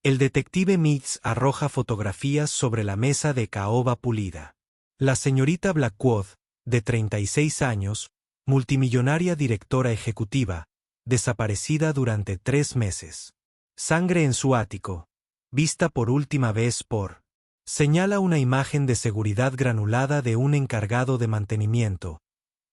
El detective Mitz arroja fotografías sobre la mesa de caoba pulida. La señorita Blackwood, de 36 años, multimillonaria directora ejecutiva, desaparecida durante 3 meses. Sangre en su ático. Vista por última vez por. Señala una imagen de seguridad granulada de un encargado de mantenimiento.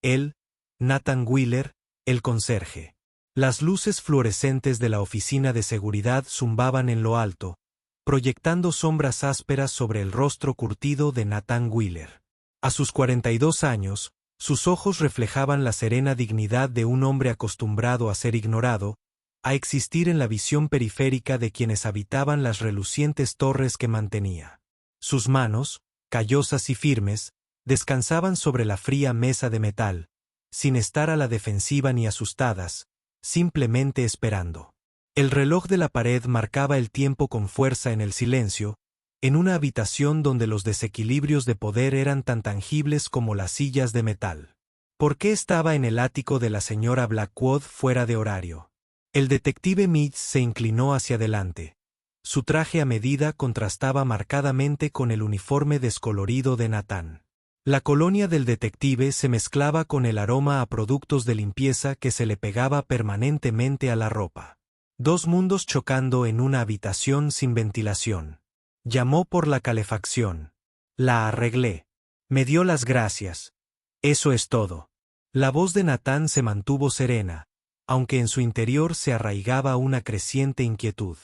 Él, Nathan Wheeler, el conserje. Las luces fluorescentes de la oficina de seguridad zumbaban en lo alto, proyectando sombras ásperas sobre el rostro curtido de Nathan Wheeler. A sus 42 años, sus ojos reflejaban la serena dignidad de un hombre acostumbrado a ser ignorado, a existir en la visión periférica de quienes habitaban las relucientes torres que mantenía. Sus manos, callosas y firmes, descansaban sobre la fría mesa de metal, sin estar a la defensiva ni asustadas, simplemente esperando. El reloj de la pared marcaba el tiempo con fuerza en el silencio, en una habitación donde los desequilibrios de poder eran tan tangibles como las sillas de metal. ¿Por qué estaba en el ático de la señora Blackwood fuera de horario? El detective Mitz se inclinó hacia adelante. Su traje a medida contrastaba marcadamente con el uniforme descolorido de Nathan. La colonia del detective se mezclaba con el aroma a productos de limpieza que se le pegaba permanentemente a la ropa. Dos mundos chocando en una habitación sin ventilación. Llamó por la calefacción. La arreglé. Me dio las gracias. Eso es todo. La voz de Nathan se mantuvo serena, aunque en su interior se arraigaba una creciente inquietud.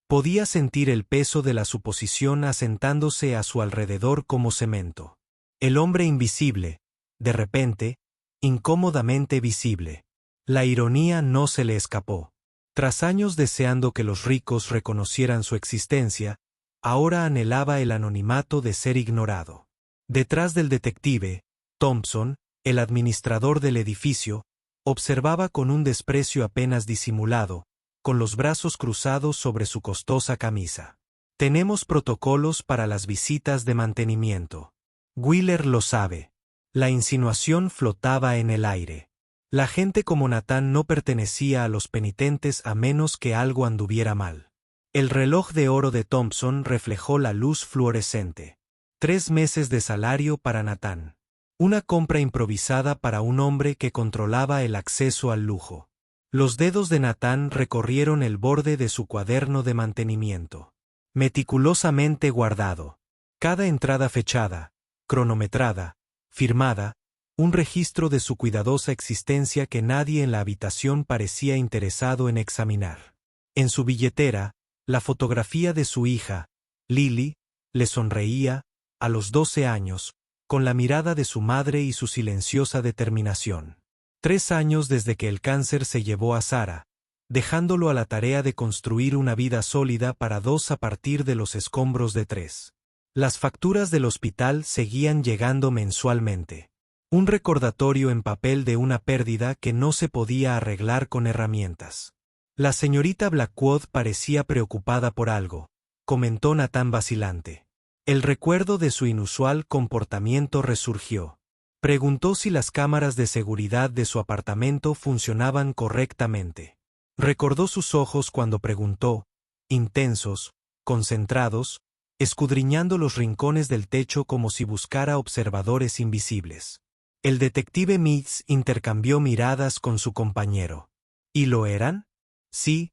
Podía sentir el peso de la suposición asentándose a su alrededor como cemento. El hombre invisible, de repente, incómodamente visible. La ironía no se le escapó. Tras años deseando que los ricos reconocieran su existencia, ahora anhelaba el anonimato de ser ignorado. Detrás del detective, Thompson, el administrador del edificio, observaba con un desprecio apenas disimulado, con los brazos cruzados sobre su costosa camisa. Tenemos protocolos para las visitas de mantenimiento. Wheeler lo sabe. La insinuación flotaba en el aire. La gente como Nathan no pertenecía a los penitentes a menos que algo anduviera mal. El reloj de oro de Thompson reflejó la luz fluorescente. 3 meses de salario para Nathan. Una compra improvisada para un hombre que controlaba el acceso al lujo. Los dedos de Nathan recorrieron el borde de su cuaderno de mantenimiento. Meticulosamente guardado. Cada entrada fechada, cronometrada, firmada, un registro de su cuidadosa existencia que nadie en la habitación parecía interesado en examinar. En su billetera, la fotografía de su hija, Lily, le sonreía, a los 12 años, con la mirada de su madre y su silenciosa determinación. 3 años desde que el cáncer se llevó a Sarah, dejándolo a la tarea de construir una vida sólida para 2 a partir de los escombros de 3. Las facturas del hospital seguían llegando mensualmente. Un recordatorio en papel de una pérdida que no se podía arreglar con herramientas. La señorita Blackwood parecía preocupada por algo, comentó Nathan vacilante. El recuerdo de su inusual comportamiento resurgió. Preguntó si las cámaras de seguridad de su apartamento funcionaban correctamente. Recordó sus ojos cuando preguntó, intensos, concentrados, escudriñando los rincones del techo como si buscara observadores invisibles. El detective Mitz intercambió miradas con su compañero. ¿Y lo eran? Sí,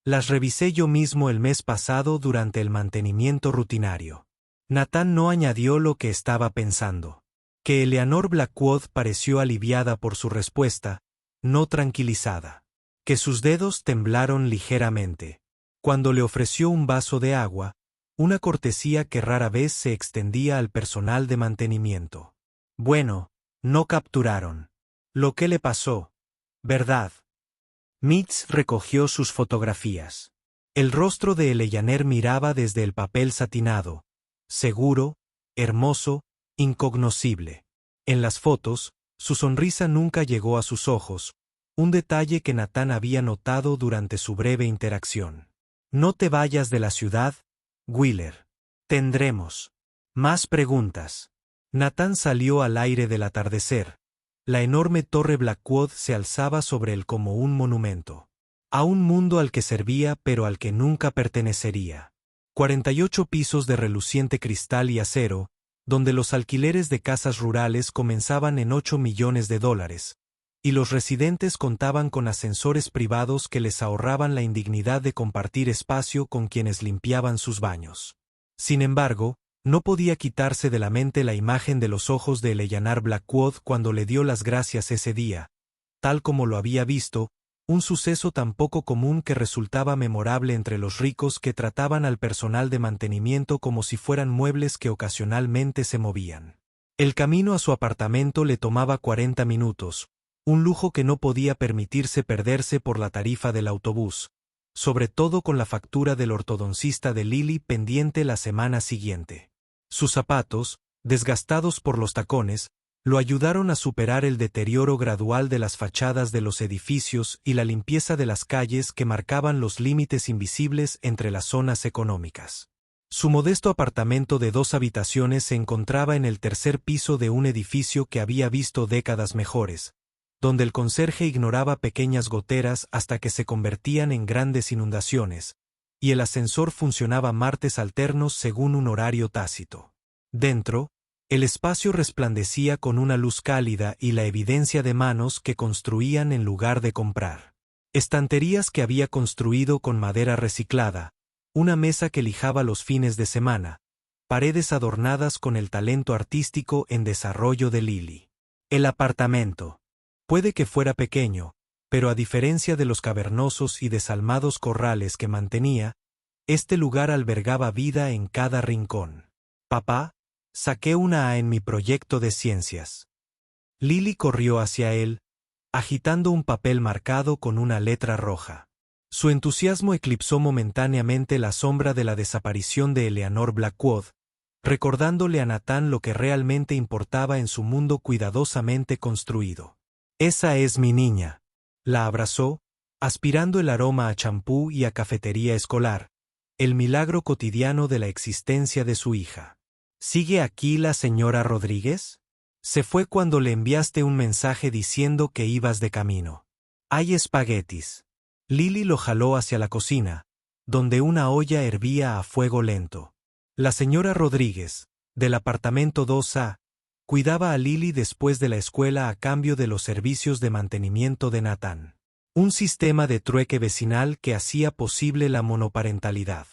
las revisé yo mismo el mes pasado durante el mantenimiento rutinario. Nathan no añadió lo que estaba pensando. Que Eleanor Blackwood pareció aliviada por su respuesta, no tranquilizada. Que sus dedos temblaron ligeramente. Cuando le ofreció un vaso de agua, una cortesía que rara vez se extendía al personal de mantenimiento. Bueno, no capturaron. Lo que le pasó, ¿verdad? Mitz recogió sus fotografías. El rostro de Eleanor miraba desde el papel satinado, seguro, hermoso, incognoscible. En las fotos, su sonrisa nunca llegó a sus ojos, un detalle que Nathan había notado durante su breve interacción. No te vayas de la ciudad, Wheeler. Tendremos más preguntas. Nathan salió al aire del atardecer. La enorme torre Blackwood se alzaba sobre él como un monumento. A un mundo al que servía pero al que nunca pertenecería. 48 pisos de reluciente cristal y acero, donde los alquileres de casas rurales comenzaban en $8 millones, y los residentes contaban con ascensores privados que les ahorraban la indignidad de compartir espacio con quienes limpiaban sus baños. Sin embargo, no podía quitarse de la mente la imagen de los ojos de Eleanor Blackwood cuando le dio las gracias ese día, tal como lo había visto, un suceso tan poco común que resultaba memorable entre los ricos que trataban al personal de mantenimiento como si fueran muebles que ocasionalmente se movían. El camino a su apartamento le tomaba 40 minutos, un lujo que no podía permitirse perderse por la tarifa del autobús, sobre todo con la factura del ortodoncista de Lily pendiente la semana siguiente. Sus zapatos, desgastados por los tacones, lo ayudaron a superar el deterioro gradual de las fachadas de los edificios y la limpieza de las calles que marcaban los límites invisibles entre las zonas económicas. Su modesto apartamento de 2 habitaciones se encontraba en el tercer piso de un edificio que había visto décadas mejores, donde el conserje ignoraba pequeñas goteras hasta que se convertían en grandes inundaciones, y el ascensor funcionaba martes alternos según un horario tácito. Dentro, el espacio resplandecía con una luz cálida y la evidencia de manos que construían en lugar de comprar. Estanterías que había construido con madera reciclada, una mesa que lijaba los fines de semana, paredes adornadas con el talento artístico en desarrollo de Lily. El apartamento. Puede que fuera pequeño, pero a diferencia de los cavernosos y desalmados corrales que mantenía, este lugar albergaba vida en cada rincón. Papá, saqué una A en mi proyecto de ciencias. Lily corrió hacia él, agitando un papel marcado con una letra roja. Su entusiasmo eclipsó momentáneamente la sombra de la desaparición de Eleanor Blackwood, recordándole a Nathan lo que realmente importaba en su mundo cuidadosamente construido. Esa es mi niña. La abrazó, aspirando el aroma a champú y a cafetería escolar, el milagro cotidiano de la existencia de su hija. ¿Sigue aquí la señora Rodríguez? Se fue cuando le enviaste un mensaje diciendo que ibas de camino. Hay espaguetis. Lily lo jaló hacia la cocina, donde una olla hervía a fuego lento. La señora Rodríguez, del apartamento 2A, cuidaba a Lily después de la escuela a cambio de los servicios de mantenimiento de Nathan. Un sistema de trueque vecinal que hacía posible la monoparentalidad.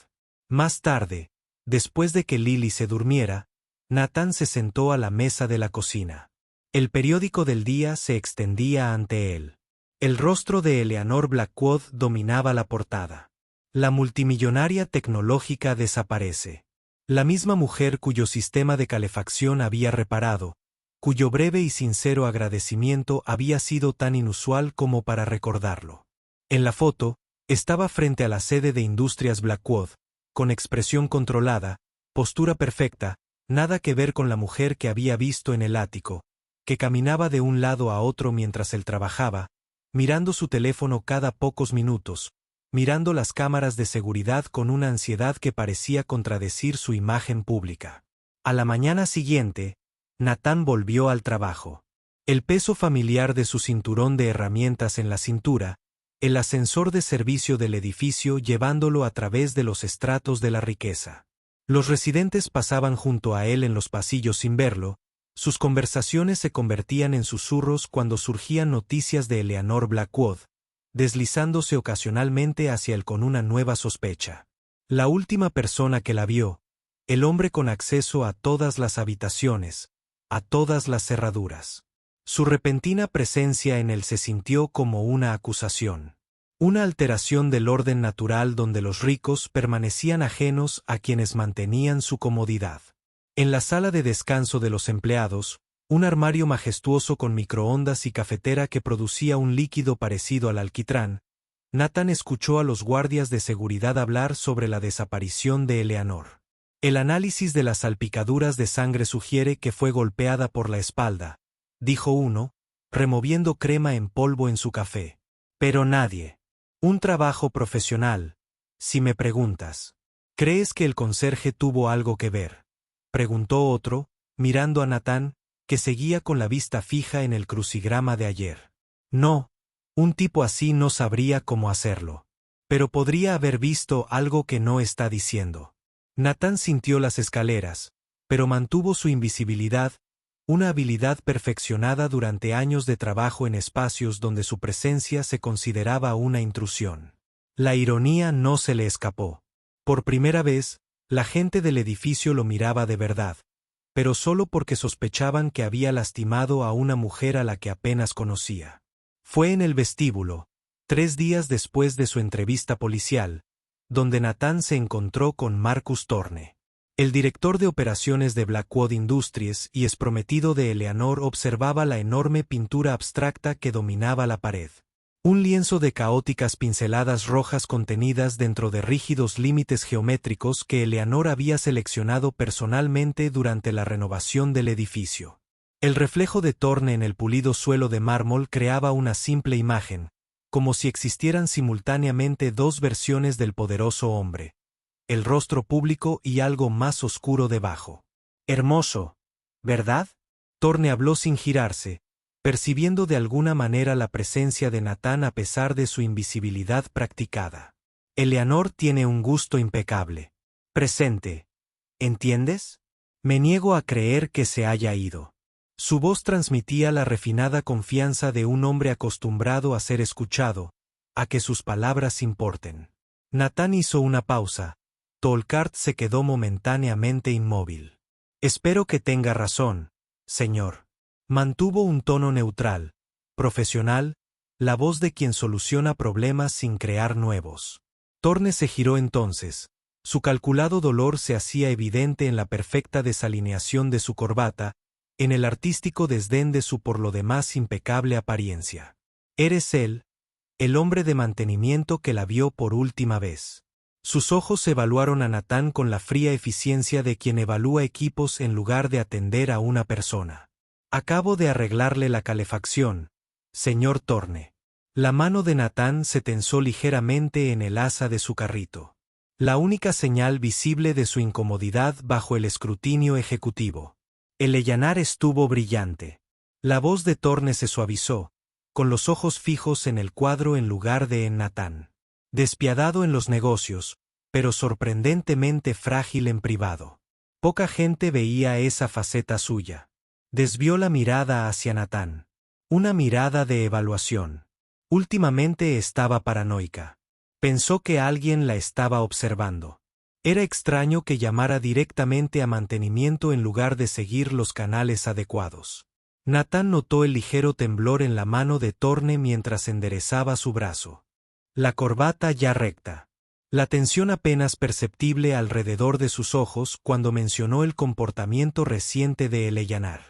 Más tarde, después de que Lily se durmiera, Nathan se sentó a la mesa de la cocina. El periódico del día se extendía ante él. El rostro de Eleanor Blackwood dominaba la portada. La multimillonaria tecnológica desaparece. La misma mujer cuyo sistema de calefacción había reparado, cuyo breve y sincero agradecimiento había sido tan inusual como para recordarlo. En la foto, estaba frente a la sede de Industrias Blackwood, con expresión controlada, postura perfecta, nada que ver con la mujer que había visto en el ático, que caminaba de un lado a otro mientras él trabajaba, mirando su teléfono cada pocos minutos, mirando las cámaras de seguridad con una ansiedad que parecía contradecir su imagen pública. A la mañana siguiente, Nathan volvió al trabajo. El peso familiar de su cinturón de herramientas en la cintura, el ascensor de servicio del edificio llevándolo a través de los estratos de la riqueza. Los residentes pasaban junto a él en los pasillos sin verlo, sus conversaciones se convertían en susurros cuando surgían noticias de Eleanor Blackwood, deslizándose ocasionalmente hacia él con una nueva sospecha. La última persona que la vio, el hombre con acceso a todas las habitaciones, a todas las cerraduras. Su repentina presencia en él se sintió como una acusación. Una alteración del orden natural donde los ricos permanecían ajenos a quienes mantenían su comodidad. En la sala de descanso de los empleados, un armario majestuoso con microondas y cafetera que producía un líquido parecido al alquitrán, Nathan escuchó a los guardias de seguridad hablar sobre la desaparición de Eleanor. El análisis de las salpicaduras de sangre sugiere que fue golpeada por la espalda, dijo uno, removiendo crema en polvo en su café. Pero nadie. Un trabajo profesional, si me preguntas. ¿Crees que el conserje tuvo algo que ver?, preguntó otro, mirando a Nathan, que seguía con la vista fija en el crucigrama de ayer. No, un tipo así no sabría cómo hacerlo. Pero podría haber visto algo que no está diciendo. Natán sintió las escaleras, pero mantuvo su invisibilidad, una habilidad perfeccionada durante años de trabajo en espacios donde su presencia se consideraba una intrusión. La ironía no se le escapó. Por primera vez, la gente del edificio lo miraba de verdad, pero solo porque sospechaban que había lastimado a una mujer a la que apenas conocía. Fue en el vestíbulo, 3 días después de su entrevista policial, donde Natán se encontró con Marcus Thorne. El director de operaciones de Blackwood Industries y exprometido de Eleanor observaba la enorme pintura abstracta que dominaba la pared. Un lienzo de caóticas pinceladas rojas contenidas dentro de rígidos límites geométricos que Eleanor había seleccionado personalmente durante la renovación del edificio. El reflejo de Thorne en el pulido suelo de mármol creaba una simple imagen, como si existieran simultáneamente 2 versiones del poderoso hombre. El rostro público y algo más oscuro debajo. Hermoso, ¿verdad? Thorne habló sin girarse, percibiendo de alguna manera la presencia de Natán a pesar de su invisibilidad practicada. Eleanor tiene un gusto impecable. Presente. ¿Entiendes? Me niego a creer que se haya ido. Su voz transmitía la refinada confianza de un hombre acostumbrado a ser escuchado, a que sus palabras importen. Natán hizo una pausa. Tolkart se quedó momentáneamente inmóvil. Espero que tenga razón, señor. Mantuvo un tono neutral, profesional, la voz de quien soluciona problemas sin crear nuevos. Thorne se giró entonces. Su calculado dolor se hacía evidente en la perfecta desalineación de su corbata, en el artístico desdén de su por lo demás impecable apariencia. ¿Eres él, el hombre de mantenimiento que la vio por última vez? Sus ojos evaluaron a Natán con la fría eficiencia de quien evalúa equipos en lugar de atender a una persona. Acabo de arreglarle la calefacción, señor Thorne. La mano de Natán se tensó ligeramente en el asa de su carrito. La única señal visible de su incomodidad bajo el escrutinio ejecutivo. El allanar estuvo brillante. La voz de Thorne se suavizó, con los ojos fijos en el cuadro en lugar de en Natán. Despiadado en los negocios, pero sorprendentemente frágil en privado. Poca gente veía esa faceta suya. Desvió la mirada hacia Natán. Una mirada de evaluación. Últimamente estaba paranoica. Pensó que alguien la estaba observando. Era extraño que llamara directamente a mantenimiento en lugar de seguir los canales adecuados. Natán notó el ligero temblor en la mano de Thorne mientras enderezaba su brazo. La corbata ya recta. La tensión apenas perceptible alrededor de sus ojos cuando mencionó el comportamiento reciente de Eleanor.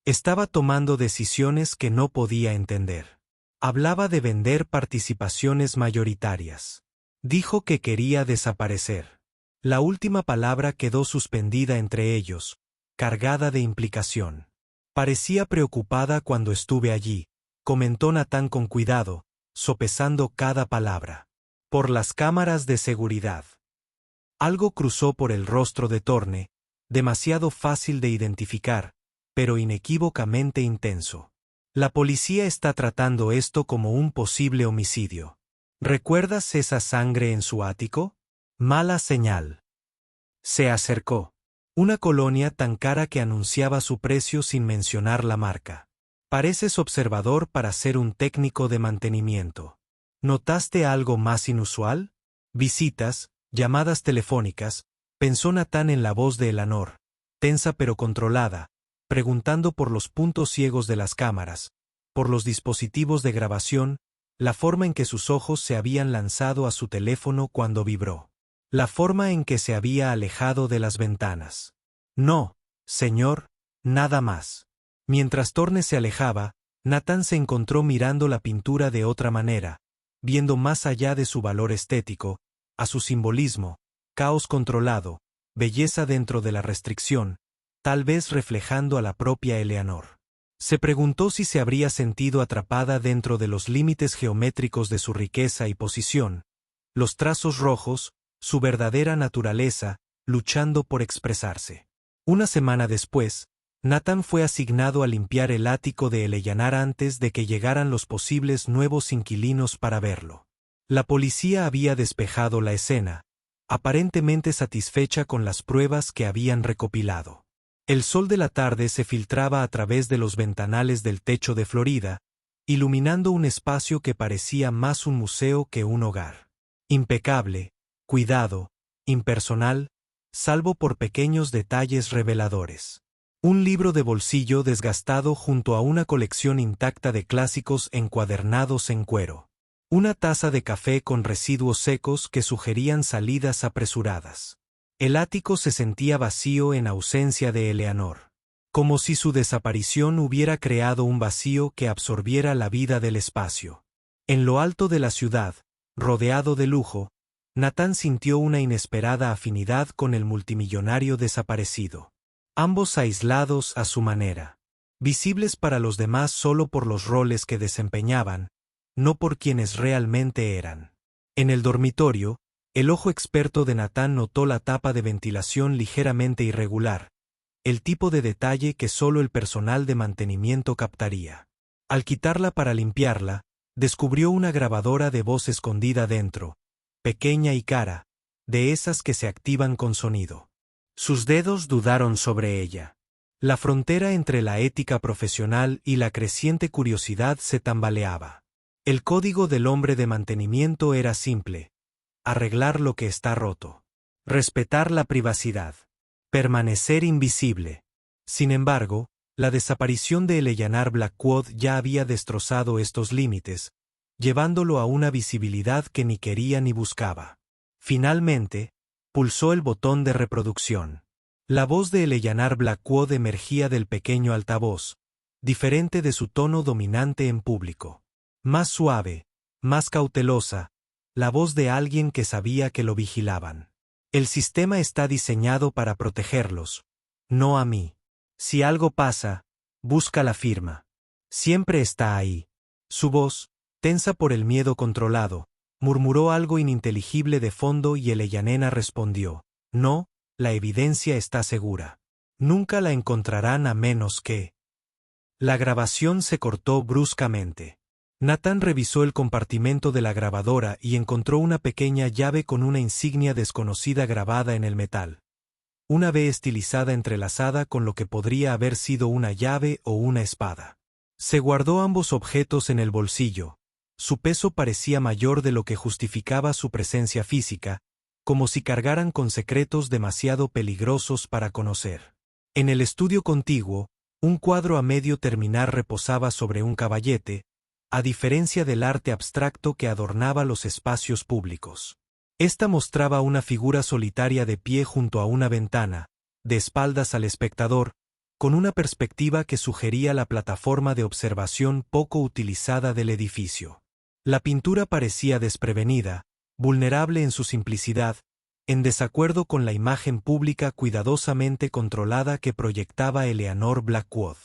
Estaba tomando decisiones que no podía entender. Hablaba de vender participaciones mayoritarias. Dijo que quería desaparecer. La última palabra quedó suspendida entre ellos, cargada de implicación. Parecía preocupada cuando estuve allí, comentó Natán con cuidado, sopesando cada palabra. Por las cámaras de seguridad. Algo cruzó por el rostro de Thorne, demasiado fácil de identificar, pero inequívocamente intenso. La policía está tratando esto como un posible homicidio. ¿Recuerdas esa sangre en su ático? Mala señal. Se acercó. Una colonia tan cara que anunciaba su precio sin mencionar la marca. Pareces observador para ser un técnico de mantenimiento. ¿Notaste algo más inusual? Visitas, llamadas telefónicas, pensó Natán en la voz de Eleanor, tensa pero controlada, preguntando por los puntos ciegos de las cámaras, por los dispositivos de grabación, la forma en que sus ojos se habían lanzado a su teléfono cuando vibró. La forma en que se había alejado de las ventanas. No, señor, nada más. Mientras Thorne se alejaba, Natán se encontró mirando la pintura de otra manera, viendo más allá de su valor estético, a su simbolismo, caos controlado, belleza dentro de la restricción, tal vez reflejando a la propia Eleanor. Se preguntó si se habría sentido atrapada dentro de los límites geométricos de su riqueza y posición, los trazos rojos, su verdadera naturaleza, luchando por expresarse. Una semana después, Natán fue asignado a limpiar el ático de Eleanor antes de que llegaran los posibles nuevos inquilinos para verlo. La policía había despejado la escena, aparentemente satisfecha con las pruebas que habían recopilado. El sol de la tarde se filtraba a través de los ventanales del techo de Florida, iluminando un espacio que parecía más un museo que un hogar. Impecable, cuidado, impersonal, salvo por pequeños detalles reveladores. Un libro de bolsillo desgastado junto a una colección intacta de clásicos encuadernados en cuero. Una taza de café con residuos secos que sugerían salidas apresuradas. El ático se sentía vacío en ausencia de Eleanor. Como si su desaparición hubiera creado un vacío que absorbiera la vida del espacio. En lo alto de la ciudad, rodeado de lujo, Nathan sintió una inesperada afinidad con el multimillonario desaparecido. Ambos aislados a su manera. Visibles para los demás solo por los roles que desempeñaban, no por quienes realmente eran. En el dormitorio, el ojo experto de Nathan notó la tapa de ventilación ligeramente irregular, el tipo de detalle que solo el personal de mantenimiento captaría. Al quitarla para limpiarla, descubrió una grabadora de voz escondida dentro, pequeña y cara, de esas que se activan con sonido. Sus dedos dudaron sobre ella. La frontera entre la ética profesional y la creciente curiosidad se tambaleaba. El código del hombre de mantenimiento era simple: arreglar lo que está roto. Respetar la privacidad. Permanecer invisible. Sin embargo, la desaparición de Eleanor Blackwood ya había destrozado estos límites, llevándolo a una visibilidad que ni quería ni buscaba. Finalmente, pulsó el botón de reproducción. La voz de Eleanor Blackwood emergía del pequeño altavoz, diferente de su tono dominante en público. Más suave, más cautelosa, la voz de alguien que sabía que lo vigilaban. El sistema está diseñado para protegerlos, no a mí. Si algo pasa, busca la firma. Siempre está ahí. Su voz, tensa por el miedo controlado, murmuró algo ininteligible de fondo y Eleanor respondió: no, la evidencia está segura. Nunca la encontrarán a menos que... La grabación se cortó bruscamente. Nathan revisó el compartimento de la grabadora y encontró una pequeña llave con una insignia desconocida grabada en el metal. Una V estilizada entrelazada con lo que podría haber sido una llave o una espada. Se guardó ambos objetos en el bolsillo. Su peso parecía mayor de lo que justificaba su presencia física, como si cargaran con secretos demasiado peligrosos para conocer. En el estudio contiguo, un cuadro a medio terminar reposaba sobre un caballete, a diferencia del arte abstracto que adornaba los espacios públicos. Esta mostraba una figura solitaria de pie junto a una ventana, de espaldas al espectador, con una perspectiva que sugería la plataforma de observación poco utilizada del edificio. La pintura parecía desprevenida, vulnerable en su simplicidad, en desacuerdo con la imagen pública cuidadosamente controlada que proyectaba Eleanor Blackwood.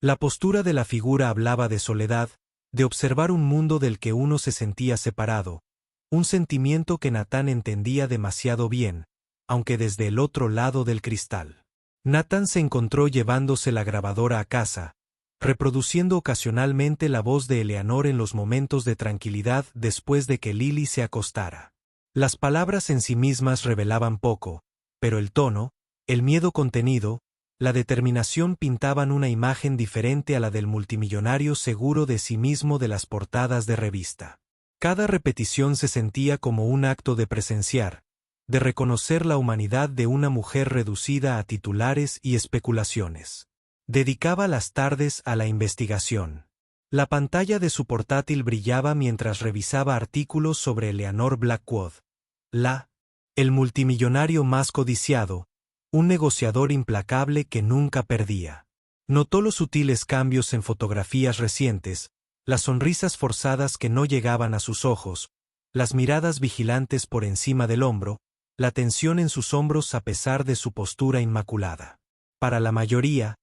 La postura de la figura hablaba de soledad, de observar un mundo del que uno se sentía separado, un sentimiento que Nathan entendía demasiado bien, aunque desde el otro lado del cristal. Nathan se encontró llevándose la grabadora a casa, reproduciendo ocasionalmente la voz de Eleanor en los momentos de tranquilidad después de que Lily se acostara. Las palabras en sí mismas revelaban poco, pero el tono, el miedo contenido, la determinación pintaban una imagen diferente a la del multimillonario seguro de sí mismo de las portadas de revista. Cada repetición se sentía como un acto de presenciar, de reconocer la humanidad de una mujer reducida a titulares y especulaciones. Dedicaba las tardes a la investigación. La pantalla de su portátil brillaba mientras revisaba artículos sobre Eleanor Blackwood, el multimillonario más codiciado, un negociador implacable que nunca perdía. Notó los sutiles cambios en fotografías recientes, las sonrisas forzadas que no llegaban a sus ojos, las miradas vigilantes por encima del hombro, la tensión en sus hombros a pesar de su postura inmaculada. Para la mayoría,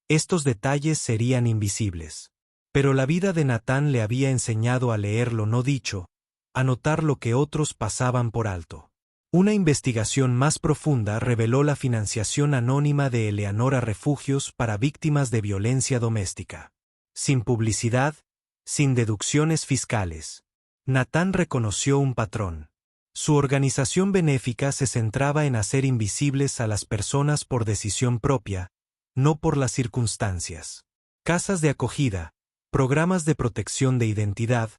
estos detalles serían invisibles. Pero la vida de Nathan le había enseñado a leer lo no dicho, a notar lo que otros pasaban por alto. Una investigación más profunda reveló la financiación anónima de Eleanor a refugios para víctimas de violencia doméstica. Sin publicidad, sin deducciones fiscales. Nathan reconoció un patrón. Su organización benéfica se centraba en hacer invisibles a las personas por decisión propia, no por las circunstancias. Casas de acogida, programas de protección de identidad,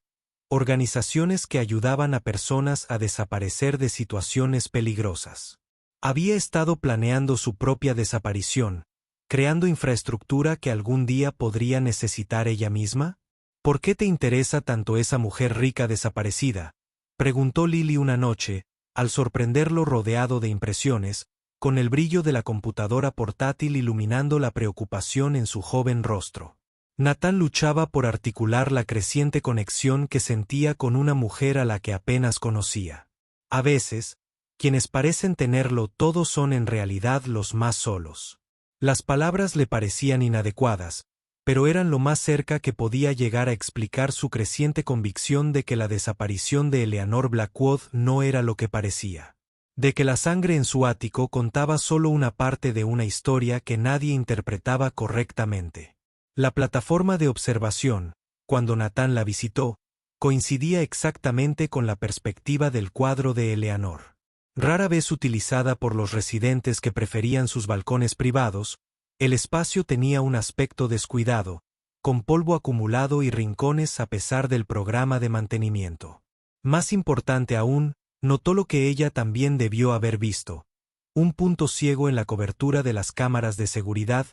organizaciones que ayudaban a personas a desaparecer de situaciones peligrosas. Había estado planeando su propia desaparición, creando infraestructura que algún día podría necesitar ella misma. ¿Por qué te interesa tanto esa mujer rica desaparecida?, preguntó Lily una noche, al sorprenderlo rodeado de impresiones, con el brillo de la computadora portátil iluminando la preocupación en su joven rostro. Nathan luchaba por articular la creciente conexión que sentía con una mujer a la que apenas conocía. A veces, quienes parecen tenerlo todo son en realidad los más solos. Las palabras le parecían inadecuadas, pero eran lo más cerca que podía llegar a explicar su creciente convicción de que la desaparición de Eleanor Blackwood no era lo que parecía. De que la sangre en su ático contaba solo una parte de una historia que nadie interpretaba correctamente. La plataforma de observación, cuando Nathan la visitó, coincidía exactamente con la perspectiva del cuadro de Eleanor. Rara vez utilizada por los residentes que preferían sus balcones privados, el espacio tenía un aspecto descuidado, con polvo acumulado y rincones a pesar del programa de mantenimiento. Más importante aún, notó lo que ella también debió haber visto: un punto ciego en la cobertura de las cámaras de seguridad,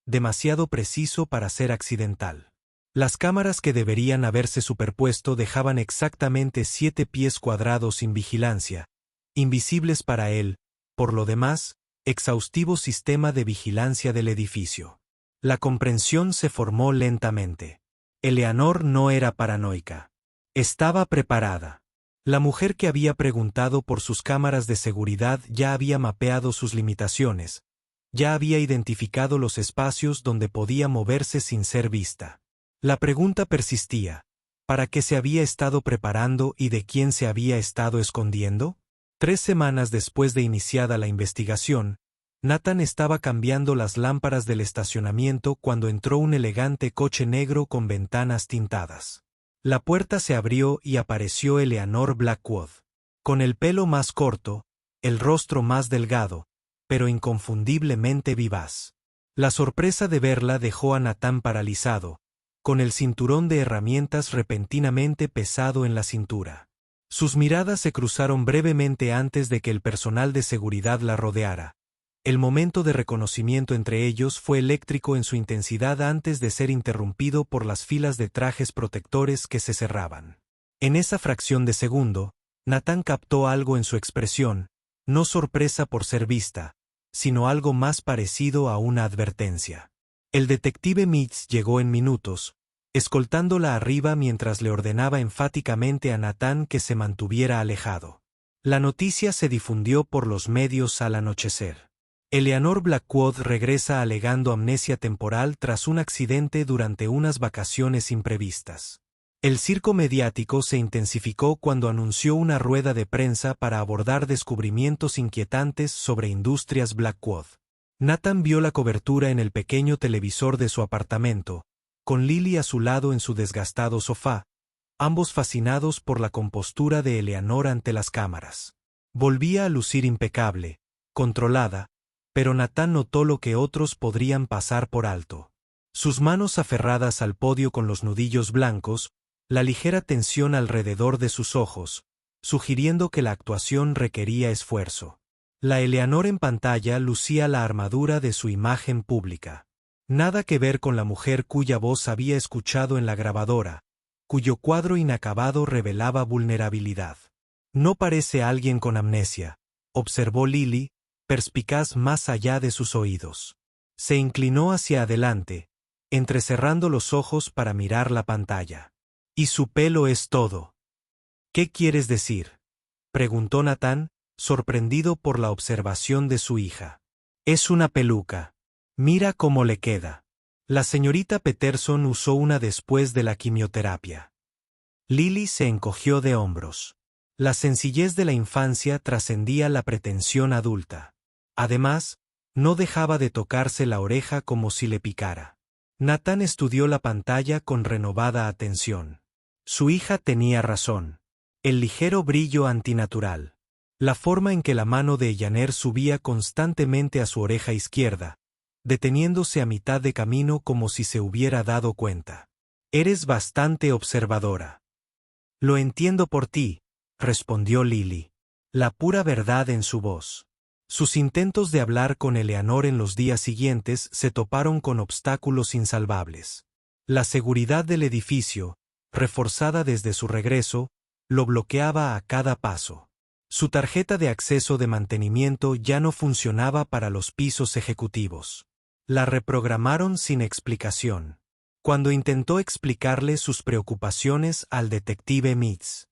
demasiado preciso para ser accidental. Las cámaras que deberían haberse superpuesto dejaban exactamente 7 pies cuadrados sin vigilancia, invisibles para él, por lo demás, exhaustivo sistema de vigilancia del edificio. La comprensión se formó lentamente. Eleanor no era paranoica. Estaba preparada. La mujer que había preguntado por sus cámaras de seguridad ya había mapeado sus limitaciones, ya había identificado los espacios donde podía moverse sin ser vista. La pregunta persistía: ¿para qué se había estado preparando y de quién se había estado escondiendo? 3 semanas después de iniciada la investigación, Nathan estaba cambiando las lámparas del estacionamiento cuando entró un elegante coche negro con ventanas tintadas. La puerta se abrió y apareció Eleanor Blackwood. Con el pelo más corto, el rostro más delgado, pero inconfundiblemente vivaz. La sorpresa de verla dejó a Nathan paralizado, con el cinturón de herramientas repentinamente pesado en la cintura. Sus miradas se cruzaron brevemente antes de que el personal de seguridad la rodeara. El momento de reconocimiento entre ellos fue eléctrico en su intensidad antes de ser interrumpido por las filas de trajes protectores que se cerraban. En esa fracción de segundo, Nathan captó algo en su expresión, no sorpresa por ser vista, sino algo más parecido a una advertencia. El detective Mitz llegó en minutos, escoltándola arriba mientras le ordenaba enfáticamente a Nathan que se mantuviera alejado. La noticia se difundió por los medios al anochecer. Eleanor Blackwood regresa alegando amnesia temporal tras un accidente durante unas vacaciones imprevistas. El circo mediático se intensificó cuando anunció una rueda de prensa para abordar descubrimientos inquietantes sobre Industrias Blackwood. Nathan vio la cobertura en el pequeño televisor de su apartamento, con Lily a su lado en su desgastado sofá, ambos fascinados por la compostura de Eleanor ante las cámaras. Volvía a lucir impecable, controlada, pero Nathan notó lo que otros podrían pasar por alto. Sus manos aferradas al podio con los nudillos blancos, la ligera tensión alrededor de sus ojos, sugiriendo que la actuación requería esfuerzo. La Eleanor en pantalla lucía la armadura de su imagen pública. Nada que ver con la mujer cuya voz había escuchado en la grabadora, cuyo cuadro inacabado revelaba vulnerabilidad. No parece alguien con amnesia, observó Lily, perspicaz más allá de sus oídos. Se inclinó hacia adelante, entrecerrando los ojos para mirar la pantalla. «¿Y su pelo es todo?» «¿Qué quieres decir?», preguntó Nathan, sorprendido por la observación de su hija. «Es una peluca. Mira cómo le queda». La señorita Peterson usó una después de la quimioterapia. Lily se encogió de hombros. La sencillez de la infancia trascendía la pretensión adulta. Además, no dejaba de tocarse la oreja como si le picara. Nathan estudió la pantalla con renovada atención. Su hija tenía razón. El ligero brillo antinatural. La forma en que la mano de Ellaner subía constantemente a su oreja izquierda, deteniéndose a mitad de camino como si se hubiera dado cuenta. Eres bastante observadora. Lo entiendo por ti, respondió Lily. La pura verdad en su voz. Sus intentos de hablar con Eleanor en los días siguientes se toparon con obstáculos insalvables. La seguridad del edificio, reforzada desde su regreso, lo bloqueaba a cada paso. Su tarjeta de acceso de mantenimiento ya no funcionaba para los pisos ejecutivos. La reprogramaron sin explicación. Cuando intentó explicarle sus preocupaciones al detective Mitz,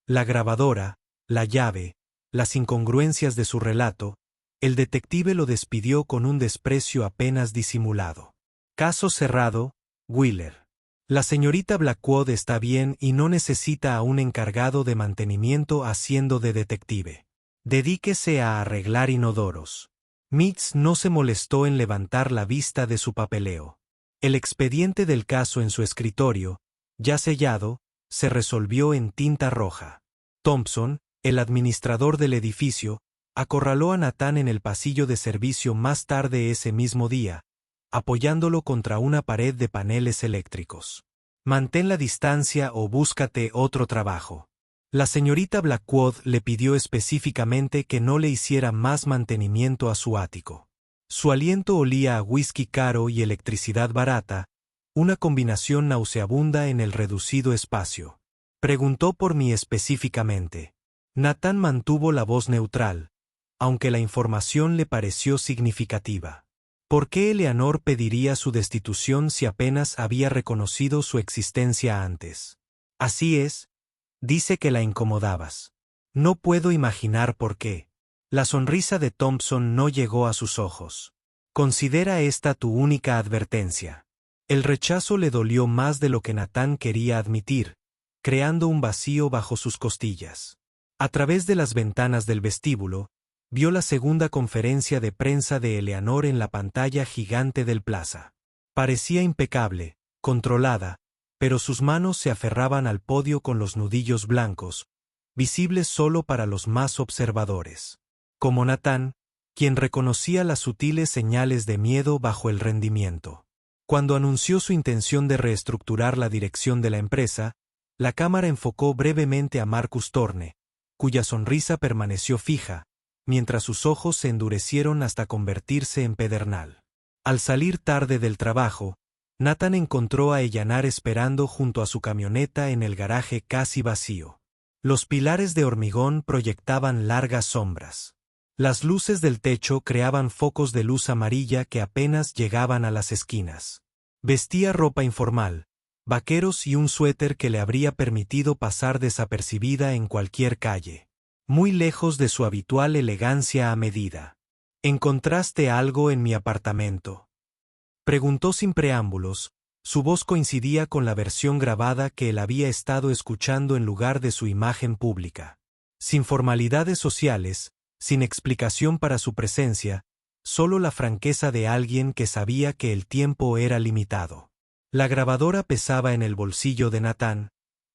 la grabadora, la llave, las incongruencias de su relato, el detective lo despidió con un desprecio apenas disimulado. Caso cerrado, Wheeler. La señorita Blackwood está bien y no necesita a un encargado de mantenimiento haciendo de detective. Dedíquese a arreglar inodoros. Mitz no se molestó en levantar la vista de su papeleo. El expediente del caso en su escritorio, ya sellado, se resolvió en tinta roja. Thompson, el administrador del edificio, acorraló a Nathan en el pasillo de servicio más tarde ese mismo día, apoyándolo contra una pared de paneles eléctricos. Mantén la distancia o búscate otro trabajo. La señorita Blackwood le pidió específicamente que no le hiciera más mantenimiento a su ático. Su aliento olía a whisky caro y electricidad barata, una combinación nauseabunda en el reducido espacio. Preguntó por mí específicamente. Nathan mantuvo la voz neutral, aunque la información le pareció significativa. ¿Por qué Eleanor pediría su destitución si apenas había reconocido su existencia antes? Así es, dice que la incomodabas. No puedo imaginar por qué. La sonrisa de Thompson no llegó a sus ojos. Considera esta tu única advertencia. El rechazo le dolió más de lo que Nathan quería admitir, creando un vacío bajo sus costillas. A través de las ventanas del vestíbulo, vio la segunda conferencia de prensa de Eleanor en la pantalla gigante del plaza. Parecía impecable, controlada, pero sus manos se aferraban al podio con los nudillos blancos, visibles solo para los más observadores. Como Nathan, quien reconocía las sutiles señales de miedo bajo el rendimiento. Cuando anunció su intención de reestructurar la dirección de la empresa, la cámara enfocó brevemente a Marcus Thorne, cuya sonrisa permaneció fija, mientras sus ojos se endurecieron hasta convertirse en pedernal. Al salir tarde del trabajo, Nathan encontró a Ellaner esperando junto a su camioneta en el garaje casi vacío. Los pilares de hormigón proyectaban largas sombras. Las luces del techo creaban focos de luz amarilla que apenas llegaban a las esquinas. Vestía ropa informal, vaqueros y un suéter que le habría permitido pasar desapercibida en cualquier calle, muy lejos de su habitual elegancia a medida. ¿Encontraste algo en mi apartamento?, preguntó sin preámbulos. Su voz coincidía con la versión grabada que él había estado escuchando en lugar de su imagen pública. Sin formalidades sociales, sin explicación para su presencia, solo la franqueza de alguien que sabía que el tiempo era limitado. La grabadora pesaba en el bolsillo de Nathan,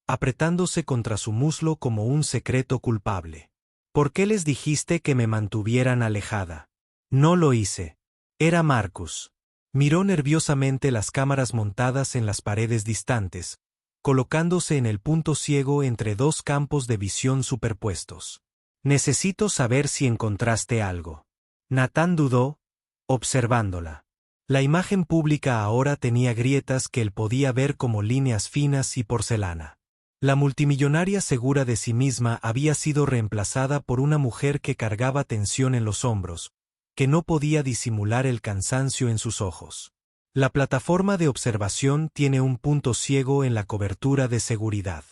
apretándose contra su muslo como un secreto culpable. ¿Por qué les dijiste que me mantuvieran alejada? No lo hice. Era Marcus. Miró nerviosamente las cámaras montadas en las paredes distantes, colocándose en el punto ciego entre dos campos de visión superpuestos. Necesito saber si encontraste algo. Nathan dudó, observándola. La imagen pública ahora tenía grietas que él podía ver como líneas finas y porcelana. La multimillonaria segura de sí misma había sido reemplazada por una mujer que cargaba tensión en los hombros, que no podía disimular el cansancio en sus ojos. La plataforma de observación tiene un punto ciego en la cobertura de seguridad.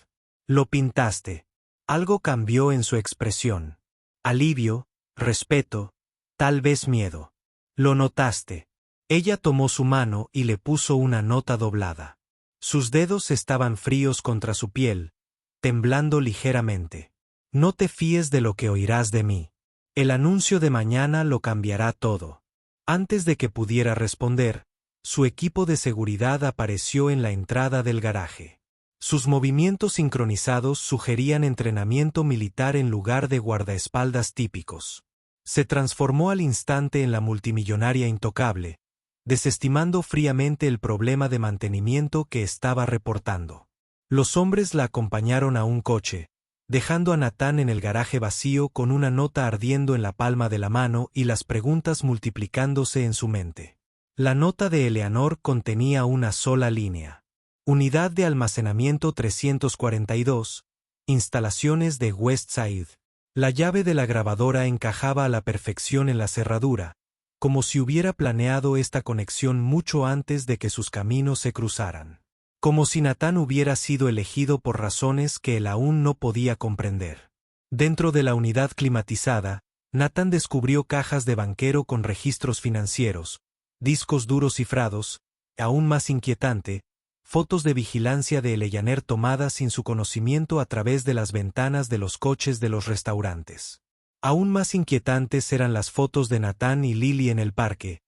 Lo pintaste. Algo cambió en su expresión. Alivio, respeto, tal vez miedo. Lo notaste. Ella tomó su mano y le puso una nota doblada. Sus dedos estaban fríos contra su piel, temblando ligeramente. No te fíes de lo que oirás de mí. El anuncio de mañana lo cambiará todo. Antes de que pudiera responder, su equipo de seguridad apareció en la entrada del garaje. Sus movimientos sincronizados sugerían entrenamiento militar en lugar de guardaespaldas típicos. Se transformó al instante en la multimillonaria intocable, desestimando fríamente el problema de mantenimiento que estaba reportando. Los hombres la acompañaron a un coche, dejando a Nathan en el garaje vacío con una nota ardiendo en la palma de la mano y las preguntas multiplicándose en su mente. La nota de Eleanor contenía una sola línea. Unidad de almacenamiento 342, instalaciones de Westside. La llave de la grabadora encajaba a la perfección en la cerradura, como si hubiera planeado esta conexión mucho antes de que sus caminos se cruzaran. Como si Nathan hubiera sido elegido por razones que él aún no podía comprender. Dentro de la unidad climatizada, Nathan descubrió cajas de banquero con registros financieros, discos duros cifrados, aún más inquietante, fotos de vigilancia de Eleanor tomadas sin su conocimiento a través de las ventanas de los coches de los restaurantes. Aún más inquietantes eran las fotos de Nathan y Lily en el parque,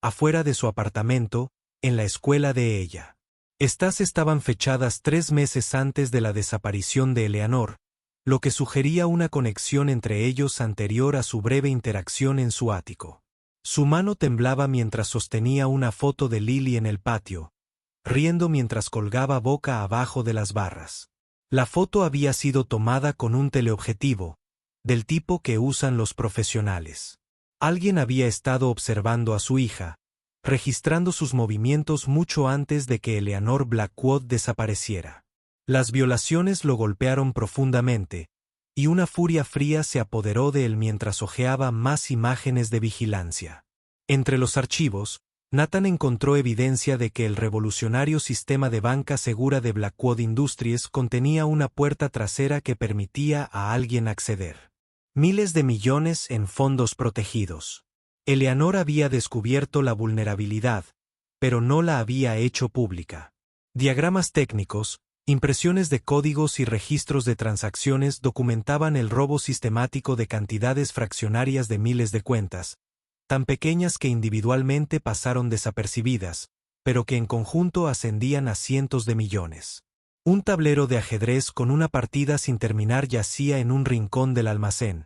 afuera de su apartamento, en la escuela de ella. Estas estaban fechadas 3 meses antes de la desaparición de Eleanor, lo que sugería una conexión entre ellos anterior a su breve interacción en su ático. Su mano temblaba mientras sostenía una foto de Lily en el patio, riendo mientras colgaba boca abajo de las barras. La foto había sido tomada con un teleobjetivo, del tipo que usan los profesionales. Alguien había estado observando a su hija, registrando sus movimientos mucho antes de que Eleanor Blackwood desapareciera. Las violaciones lo golpearon profundamente, y una furia fría se apoderó de él mientras hojeaba más imágenes de vigilancia. Entre los archivos, Nathan encontró evidencia de que el revolucionario sistema de banca segura de Blackwood Industries contenía una puerta trasera que permitía a alguien acceder. Miles de millones en fondos protegidos. Eleanor había descubierto la vulnerabilidad, pero no la había hecho pública. Diagramas técnicos, impresiones de códigos y registros de transacciones documentaban el robo sistemático de cantidades fraccionarias de miles de cuentas, tan pequeñas que individualmente pasaron desapercibidas, pero que en conjunto ascendían a cientos de millones. Un tablero de ajedrez con una partida sin terminar yacía en un rincón del almacén,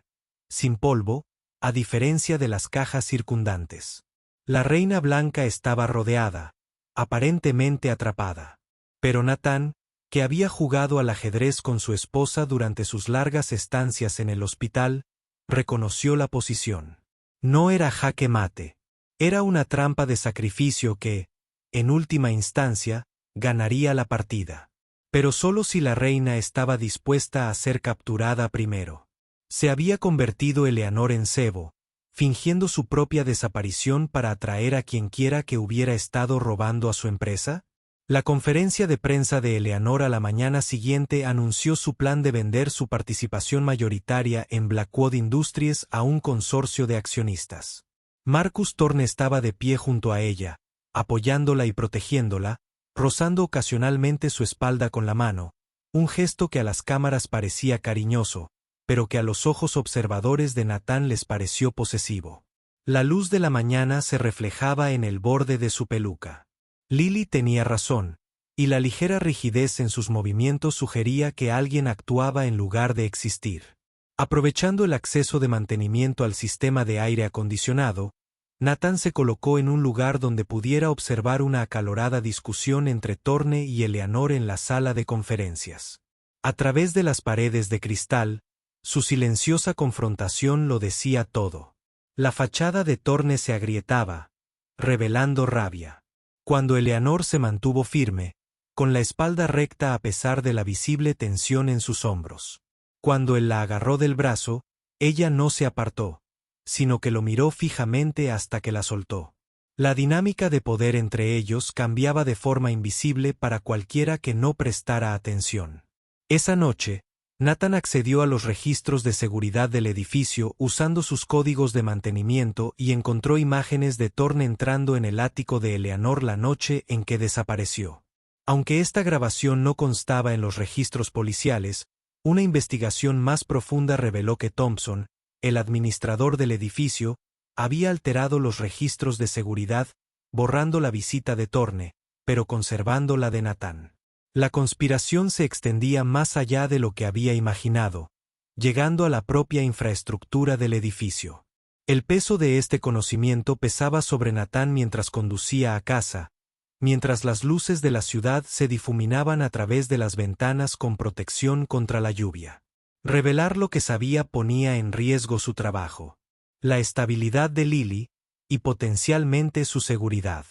sin polvo, a diferencia de las cajas circundantes. La reina blanca estaba rodeada, aparentemente atrapada. Pero Nathan, que había jugado al ajedrez con su esposa durante sus largas estancias en el hospital, reconoció la posición. No era jaque mate. Era una trampa de sacrificio que, en última instancia, ganaría la partida. Pero solo si la reina estaba dispuesta a ser capturada primero. Se había convertido Eleanor en cebo, fingiendo su propia desaparición para atraer a quienquiera que hubiera estado robando a su empresa. La conferencia de prensa de Eleanor a la mañana siguiente anunció su plan de vender su participación mayoritaria en Blackwood Industries a un consorcio de accionistas. Marcus Thorne estaba de pie junto a ella, apoyándola y protegiéndola, rozando ocasionalmente su espalda con la mano, un gesto que a las cámaras parecía cariñoso, pero que a los ojos observadores de Nathan les pareció posesivo. La luz de la mañana se reflejaba en el borde de su peluca. Lily tenía razón, y la ligera rigidez en sus movimientos sugería que alguien actuaba en lugar de existir. Aprovechando el acceso de mantenimiento al sistema de aire acondicionado, Nathan se colocó en un lugar donde pudiera observar una acalorada discusión entre Thorne y Eleanor en la sala de conferencias. A través de las paredes de cristal, su silenciosa confrontación lo decía todo. La fachada de Thorne se agrietaba, revelando rabia. Cuando Eleanor se mantuvo firme, con la espalda recta a pesar de la visible tensión en sus hombros. Cuando él la agarró del brazo, ella no se apartó, sino que lo miró fijamente hasta que la soltó. La dinámica de poder entre ellos cambiaba de forma invisible para cualquiera que no prestara atención. Esa noche, Nathan accedió a los registros de seguridad del edificio usando sus códigos de mantenimiento y encontró imágenes de Thorne entrando en el ático de Eleanor la noche en que desapareció. Aunque esta grabación no constaba en los registros policiales, una investigación más profunda reveló que Thompson, el administrador del edificio, había alterado los registros de seguridad, borrando la visita de Thorne, pero conservando la de Nathan. La conspiración se extendía más allá de lo que había imaginado, llegando a la propia infraestructura del edificio. El peso de este conocimiento pesaba sobre Natán mientras conducía a casa, mientras las luces de la ciudad se difuminaban a través de las ventanas con protección contra la lluvia. Revelar lo que sabía ponía en riesgo su trabajo, la estabilidad de Lily y potencialmente su seguridad.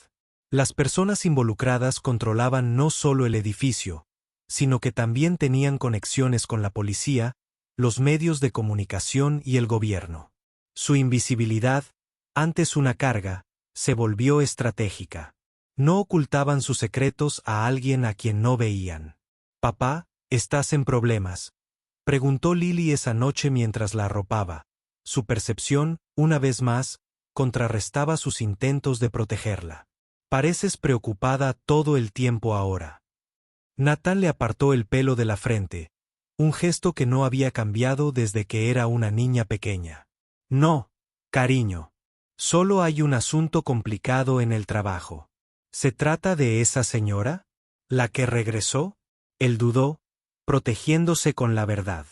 Las personas involucradas controlaban no solo el edificio, sino que también tenían conexiones con la policía, los medios de comunicación y el gobierno. Su invisibilidad, antes una carga, se volvió estratégica. No ocultaban sus secretos a alguien a quien no veían. «Papá, ¿estás en problemas?», preguntó Lily esa noche mientras la arropaba. Su percepción, una vez más, contrarrestaba sus intentos de protegerla. «Pareces preocupada todo el tiempo ahora». Natán le apartó el pelo de la frente, un gesto que no había cambiado desde que era una niña pequeña. «No, cariño. Solo hay un asunto complicado en el trabajo». «¿Se trata de esa señora? ¿La que regresó?». Él dudó, protegiéndose con la verdad.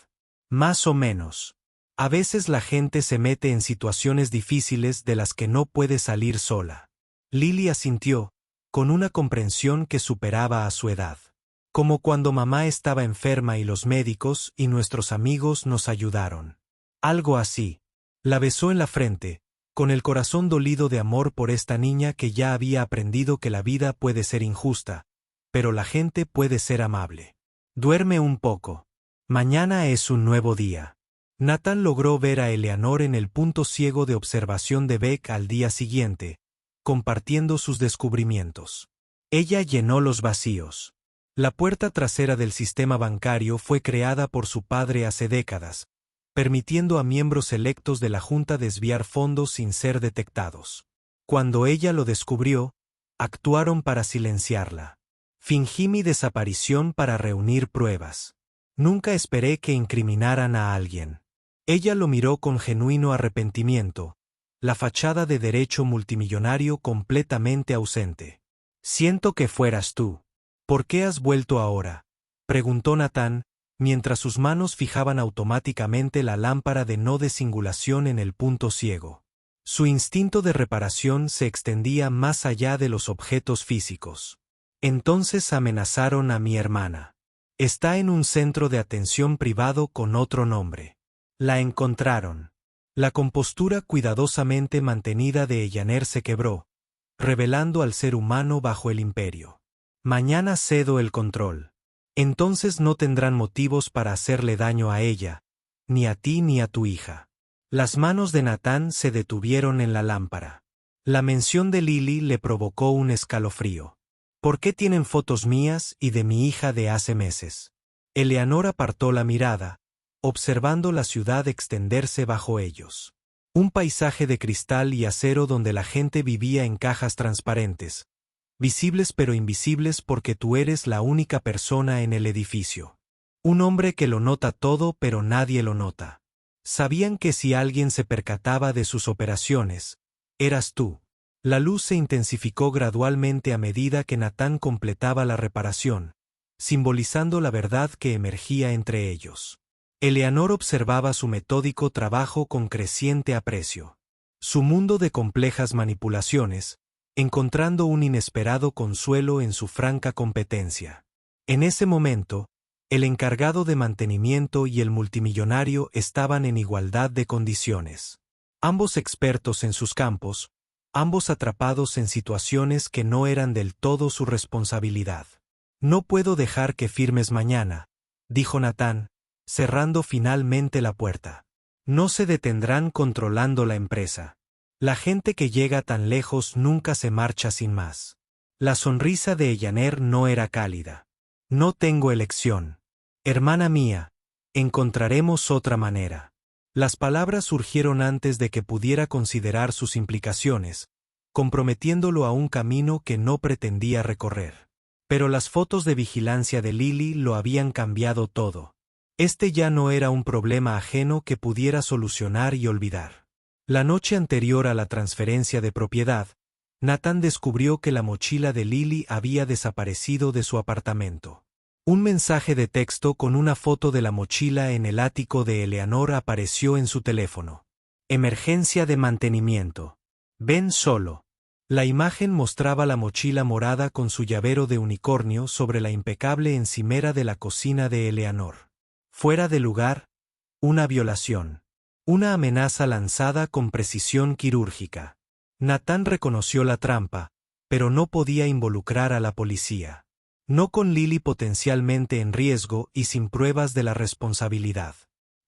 «Más o menos. A veces la gente se mete en situaciones difíciles de las que no puede salir sola». Lily asintió, con una comprensión que superaba a su edad. «Como cuando mamá estaba enferma y los médicos y nuestros amigos nos ayudaron». «Algo así». La besó en la frente, con el corazón dolido de amor por esta niña que ya había aprendido que la vida puede ser injusta, pero la gente puede ser amable. «Duerme un poco. Mañana es un nuevo día». Natán logró ver a Eleanor en el punto ciego de observación de Beck al día siguiente, compartiendo sus descubrimientos. Ella llenó los vacíos. La puerta trasera del sistema bancario fue creada por su padre hace décadas, permitiendo a miembros electos de la Junta desviar fondos sin ser detectados. Cuando ella lo descubrió, actuaron para silenciarla. «Fingí mi desaparición para reunir pruebas. Nunca esperé que incriminaran a alguien». Ella lo miró con genuino arrepentimiento, la fachada de derecho multimillonario completamente ausente. «Siento que fueras tú». «¿Por qué has vuelto ahora?», preguntó Natán, mientras sus manos fijaban automáticamente la lámpara de no desingulación en el punto ciego. Su instinto de reparación se extendía más allá de los objetos físicos. «Entonces amenazaron a mi hermana. Está en un centro de atención privado con otro nombre. La encontraron». La compostura cuidadosamente mantenida de Eleanor se quebró, revelando al ser humano bajo el imperio. «Mañana cedo el control. Entonces no tendrán motivos para hacerle daño a ella, ni a ti ni a tu hija». Las manos de Natán se detuvieron en la lámpara. La mención de Lily le provocó un escalofrío. «¿Por qué tienen fotos mías y de mi hija de hace meses?». Eleanor apartó la mirada, observando la ciudad extenderse bajo ellos. Un paisaje de cristal y acero donde la gente vivía en cajas transparentes, visibles pero invisibles porque tú eres la única persona en el edificio. Un hombre que lo nota todo pero nadie lo nota. Sabían que si alguien se percataba de sus operaciones, eras tú. La luz se intensificó gradualmente a medida que Natán completaba la reparación, simbolizando la verdad que emergía entre ellos. Eleanor observaba su metódico trabajo con creciente aprecio. Su mundo de complejas manipulaciones, encontrando un inesperado consuelo en su franca competencia. En ese momento, el encargado de mantenimiento y el multimillonario estaban en igualdad de condiciones. Ambos expertos en sus campos, ambos atrapados en situaciones que no eran del todo su responsabilidad. «No puedo dejar que firmes mañana», dijo Natán, cerrando finalmente la puerta. «No se detendrán controlando la empresa. La gente que llega tan lejos nunca se marcha sin más». La sonrisa de Eleanor no era cálida. «No tengo elección. Hermana mía, encontraremos otra manera». Las palabras surgieron antes de que pudiera considerar sus implicaciones, comprometiéndolo a un camino que no pretendía recorrer. Pero las fotos de vigilancia de Lily lo habían cambiado todo. Este ya no era un problema ajeno que pudiera solucionar y olvidar. La noche anterior a la transferencia de propiedad, Natán descubrió que la mochila de Lily había desaparecido de su apartamento. Un mensaje de texto con una foto de la mochila en el ático de Eleanor apareció en su teléfono. Emergencia de mantenimiento. Ven solo. La imagen mostraba la mochila morada con su llavero de unicornio sobre la impecable encimera de la cocina de Eleanor. Fuera de lugar, una violación. Una amenaza lanzada con precisión quirúrgica. Nathan reconoció la trampa, pero no podía involucrar a la policía. No con Lily potencialmente en riesgo y sin pruebas de la responsabilidad.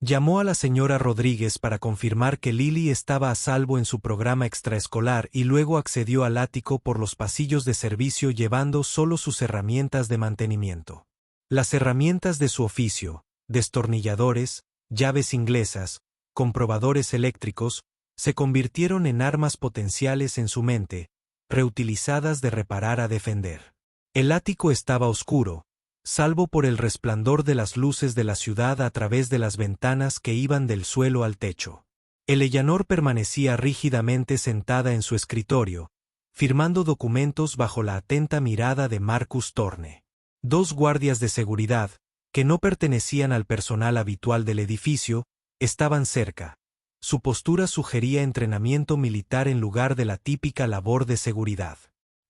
Llamó a la señora Rodríguez para confirmar que Lily estaba a salvo en su programa extraescolar y luego accedió al ático por los pasillos de servicio llevando solo sus herramientas de mantenimiento. Las herramientas de su oficio, destornilladores, llaves inglesas, comprobadores eléctricos, se convirtieron en armas potenciales en su mente, reutilizadas de reparar a defender. El ático estaba oscuro, salvo por el resplandor de las luces de la ciudad a través de las ventanas que iban del suelo al techo. Eleanor permanecía rígidamente sentada en su escritorio, firmando documentos bajo la atenta mirada de Marcus Thorne. Dos guardias de seguridad, que no pertenecían al personal habitual del edificio, estaban cerca. Su postura sugería entrenamiento militar en lugar de la típica labor de seguridad.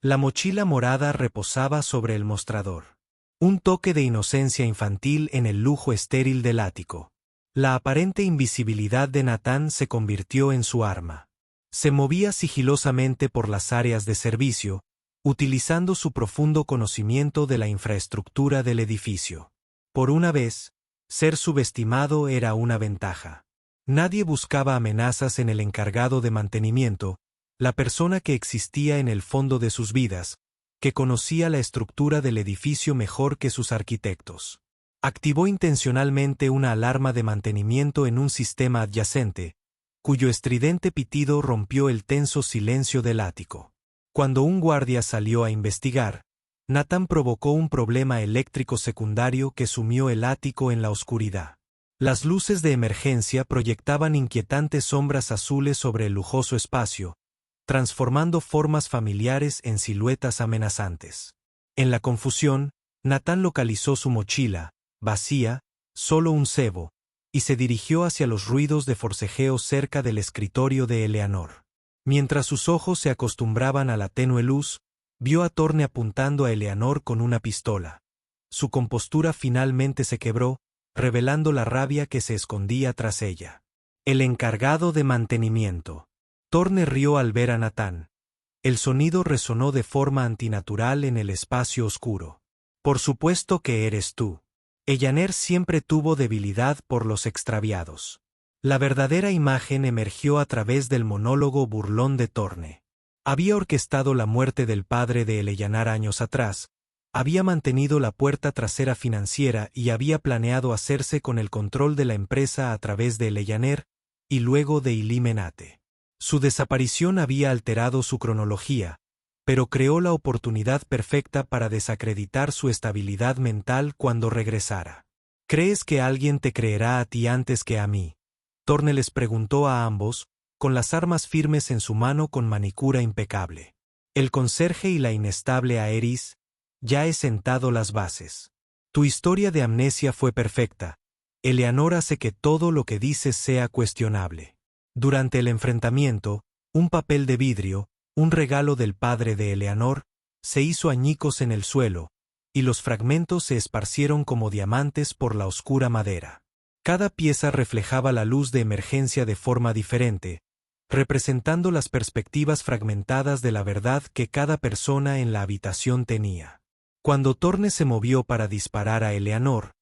La mochila morada reposaba sobre el mostrador. Un toque de inocencia infantil en el lujo estéril del ático. La aparente invisibilidad de Nathan se convirtió en su arma. Se movía sigilosamente por las áreas de servicio, utilizando su profundo conocimiento de la infraestructura del edificio. Por una vez, ser subestimado era una ventaja. Nadie buscaba amenazas en el encargado de mantenimiento, la persona que existía en el fondo de sus vidas, que conocía la estructura del edificio mejor que sus arquitectos. Activó intencionalmente una alarma de mantenimiento en un sistema adyacente, cuyo estridente pitido rompió el tenso silencio del ático. Cuando un guardia salió a investigar, Nathan provocó un problema eléctrico secundario que sumió el ático en la oscuridad. Las luces de emergencia proyectaban inquietantes sombras azules sobre el lujoso espacio, transformando formas familiares en siluetas amenazantes. En la confusión, Nathan localizó su mochila, vacía, solo un cebo, y se dirigió hacia los ruidos de forcejeo cerca del escritorio de Eleanor. Mientras sus ojos se acostumbraban a la tenue luz, vio a Thorne apuntando a Eleanor con una pistola. Su compostura finalmente se quebró, revelando la rabia que se escondía tras ella. El encargado de mantenimiento. Thorne rió al ver a Nathan. El sonido resonó de forma antinatural en el espacio oscuro. Por supuesto que eres tú. Eleanor siempre tuvo debilidad por los extraviados. La verdadera imagen emergió a través del monólogo burlón de Thorne. Había orquestado la muerte del padre de Eleanor años atrás, había mantenido la puerta trasera financiera y había planeado hacerse con el control de la empresa a través de Eleanor y luego de Illuminate. Su desaparición había alterado su cronología, pero creó la oportunidad perfecta para desacreditar su estabilidad mental cuando regresara. ¿Crees que alguien te creerá a ti antes que a mí? Thorne les preguntó a ambos, con las armas firmes en su mano con manicura impecable. El conserje y la inestable Aeris, ya he sentado las bases. Tu historia de amnesia fue perfecta. Eleanor hace que todo lo que dices sea cuestionable. Durante el enfrentamiento, un papel de vidrio, un regalo del padre de Eleanor, se hizo añicos en el suelo, y los fragmentos se esparcieron como diamantes por la oscura madera. Cada pieza reflejaba la luz de emergencia de forma diferente, representando las perspectivas fragmentadas de la verdad que cada persona en la habitación tenía. Cuando Thorne se movió para disparar a Eleanor,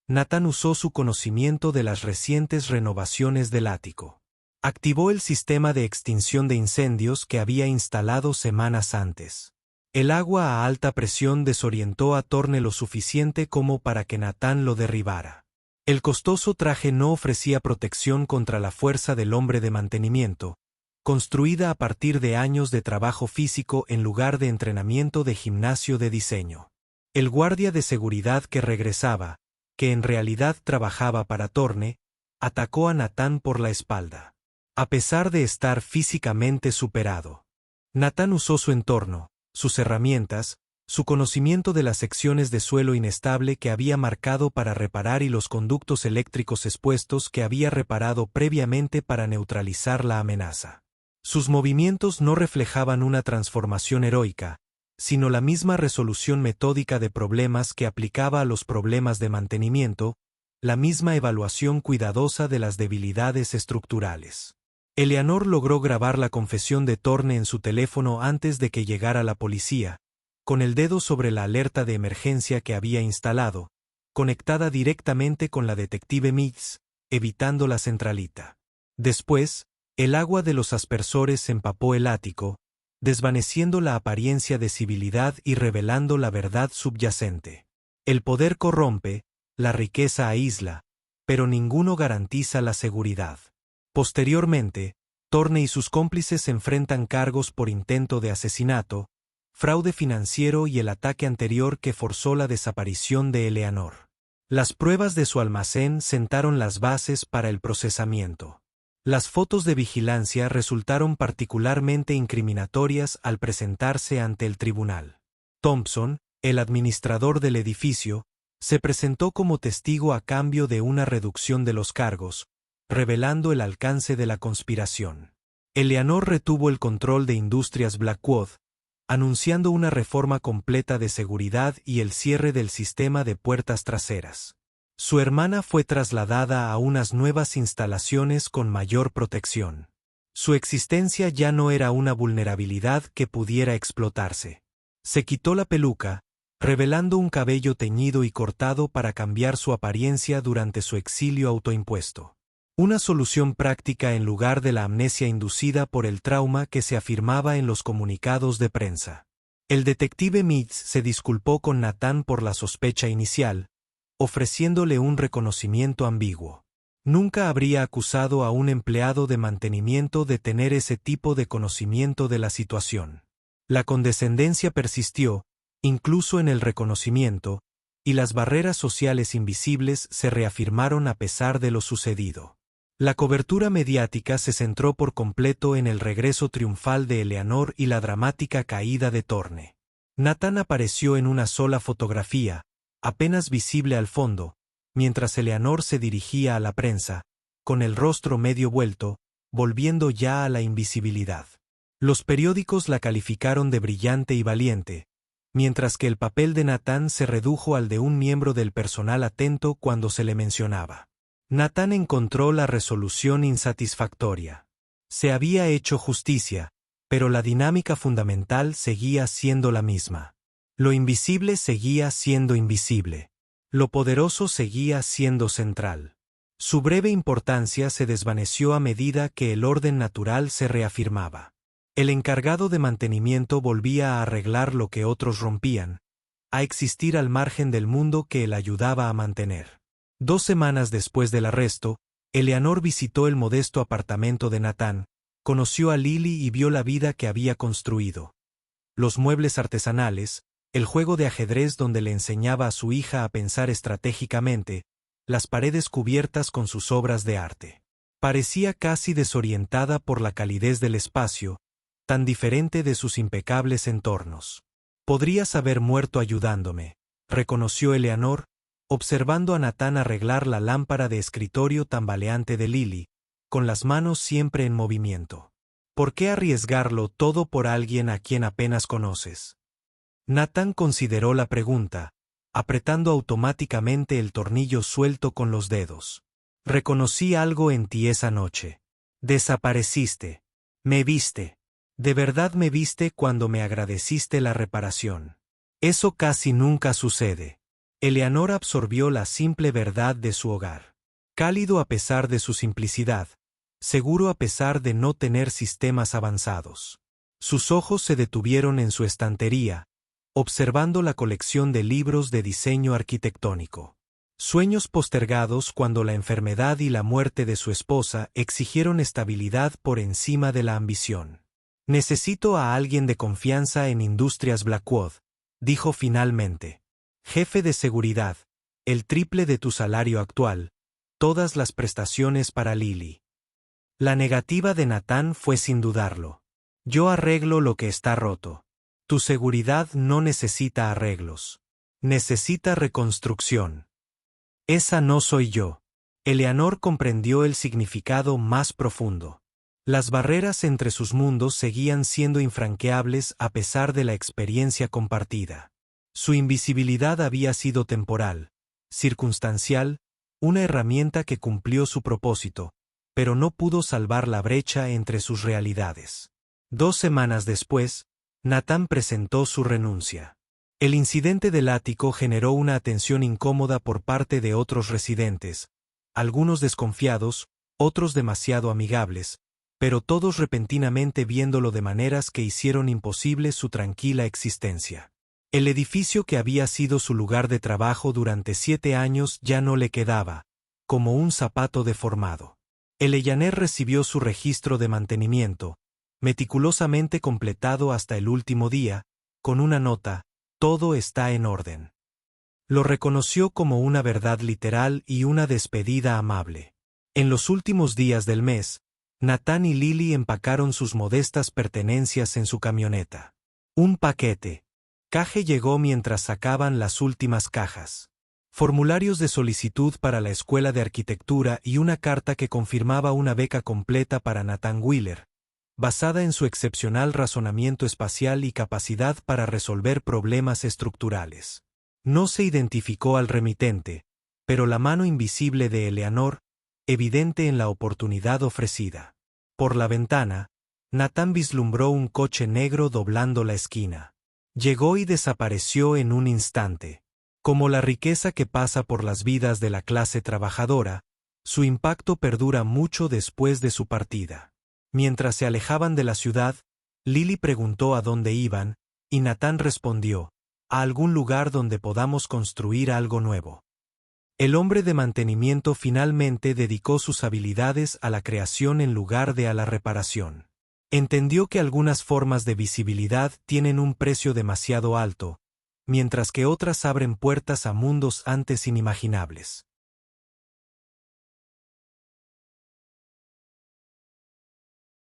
Nathan usó su conocimiento de las recientes renovaciones del ático. Activó el sistema de extinción de incendios que había instalado semanas antes. El agua a alta presión desorientó a Thorne lo suficiente como para que Nathan lo derribara. El costoso traje no ofrecía protección contra la fuerza del hombre de mantenimiento, construida a partir de años de trabajo físico en lugar de entrenamiento de gimnasio de diseño. El guardia de seguridad que regresaba, que en realidad trabajaba para Thorne, atacó a Nathan por la espalda. A pesar de estar físicamente superado, Nathan usó su entorno, sus herramientas, Su conocimiento de las secciones de suelo inestable que había marcado para reparar y los conductos eléctricos expuestos que había reparado previamente para neutralizar la amenaza. Sus movimientos no reflejaban una transformación heroica, sino la misma resolución metódica de problemas que aplicaba a los problemas de mantenimiento, la misma evaluación cuidadosa de las debilidades estructurales. Eleanor logró grabar la confesión de Thorne en su teléfono antes de que llegara la policía, con el dedo sobre la alerta de emergencia que había instalado, conectada directamente con la detective Meads, evitando la centralita. Después, el agua de los aspersores empapó el ático, desvaneciendo la apariencia de civilidad y revelando la verdad subyacente. El poder corrompe, la riqueza aísla, pero ninguno garantiza la seguridad. Posteriormente, Thorne y sus cómplices enfrentan cargos por intento de asesinato, fraude financiero y el ataque anterior que forzó la desaparición de Eleanor. Las pruebas de su almacén sentaron las bases para el procesamiento. Las fotos de vigilancia resultaron particularmente incriminatorias al presentarse ante el tribunal. Thompson, el administrador del edificio, se presentó como testigo a cambio de una reducción de los cargos, revelando el alcance de la conspiración. Eleanor retuvo el control de Industrias Blackwood, anunciando una reforma completa de seguridad y el cierre del sistema de puertas traseras. Su hermana fue trasladada a unas nuevas instalaciones con mayor protección. Su existencia ya no era una vulnerabilidad que pudiera explotarse. Se quitó la peluca, revelando un cabello teñido y cortado para cambiar su apariencia durante su exilio autoimpuesto. Una solución práctica en lugar de la amnesia inducida por el trauma que se afirmaba en los comunicados de prensa. El detective Meads se disculpó con Nathan por la sospecha inicial, ofreciéndole un reconocimiento ambiguo. Nunca habría acusado a un empleado de mantenimiento de tener ese tipo de conocimiento de la situación. La condescendencia persistió, incluso en el reconocimiento, y las barreras sociales invisibles se reafirmaron a pesar de lo sucedido. La cobertura mediática se centró por completo en el regreso triunfal de Eleanor y la dramática caída de Thorne. Nathan apareció en una sola fotografía, apenas visible al fondo, mientras Eleanor se dirigía a la prensa, con el rostro medio vuelto, volviendo ya a la invisibilidad. Los periódicos la calificaron de brillante y valiente, mientras que el papel de Nathan se redujo al de un miembro del personal atento cuando se le mencionaba. Nathan encontró la resolución insatisfactoria. Se había hecho justicia, pero la dinámica fundamental seguía siendo la misma. Lo invisible seguía siendo invisible. Lo poderoso seguía siendo central. Su breve importancia se desvaneció a medida que el orden natural se reafirmaba. El encargado de mantenimiento volvía a arreglar lo que otros rompían, a existir al margen del mundo que él ayudaba a mantener. 2 semanas después del arresto, Eleanor visitó el modesto apartamento de Nathan, conoció a Lily y vio la vida que había construido. Los muebles artesanales, el juego de ajedrez donde le enseñaba a su hija a pensar estratégicamente, las paredes cubiertas con sus obras de arte. Parecía casi desorientada por la calidez del espacio, tan diferente de sus impecables entornos. Podrías haber muerto ayudándome, reconoció Eleanor, observando a Nathan arreglar la lámpara de escritorio tambaleante de Lily, con las manos siempre en movimiento. ¿Por qué arriesgarlo todo por alguien a quien apenas conoces? Nathan consideró la pregunta, apretando automáticamente el tornillo suelto con los dedos. Reconocí algo en ti esa noche. Desapareciste. Me viste. De verdad me viste cuando me agradeciste la reparación. Eso casi nunca sucede. Eleanor absorbió la simple verdad de su hogar. Cálido a pesar de su simplicidad, seguro a pesar de no tener sistemas avanzados. Sus ojos se detuvieron en su estantería, observando la colección de libros de diseño arquitectónico. Sueños postergados cuando la enfermedad y la muerte de su esposa exigieron estabilidad por encima de la ambición. Necesito a alguien de confianza en Industrias Blackwood, dijo finalmente. Jefe de seguridad, el triple de tu salario actual, todas las prestaciones para Lily. La negativa de Nathan fue sin dudarlo. Yo arreglo lo que está roto. Tu seguridad no necesita arreglos. Necesita reconstrucción. Esa no soy yo. Eleanor comprendió el significado más profundo. Las barreras entre sus mundos seguían siendo infranqueables a pesar de la experiencia compartida. Su invisibilidad había sido temporal, circunstancial, una herramienta que cumplió su propósito, pero no pudo salvar la brecha entre sus realidades. 2 semanas después, Nathan presentó su renuncia. El incidente del ático generó una atención incómoda por parte de otros residentes, algunos desconfiados, otros demasiado amigables, pero todos repentinamente viéndolo de maneras que hicieron imposible su tranquila existencia. El edificio que había sido su lugar de trabajo durante 7 años ya no le quedaba, como un zapato deformado. Eleanor recibió su registro de mantenimiento, meticulosamente completado hasta el último día, con una nota: todo está en orden. Lo reconoció como una verdad literal y una despedida amable. En los últimos días del mes, Nathan y Lily empacaron sus modestas pertenencias en su camioneta. Un paquete. Caje llegó mientras sacaban las últimas cajas. Formularios de solicitud para la escuela de arquitectura y una carta que confirmaba una beca completa para Nathan Wheeler, basada en su excepcional razonamiento espacial y capacidad para resolver problemas estructurales. No se identificó al remitente, pero la mano invisible de Eleanor, evidente en la oportunidad ofrecida. Por la ventana, Nathan vislumbró un coche negro doblando la esquina. Llegó y desapareció en un instante. Como la riqueza que pasa por las vidas de la clase trabajadora, su impacto perdura mucho después de su partida. Mientras se alejaban de la ciudad, Lily preguntó a dónde iban, y Nathan respondió: a algún lugar donde podamos construir algo nuevo. El hombre de mantenimiento finalmente dedicó sus habilidades a la creación en lugar de a la reparación. Entendió que algunas formas de visibilidad tienen un precio demasiado alto, mientras que otras abren puertas a mundos antes inimaginables.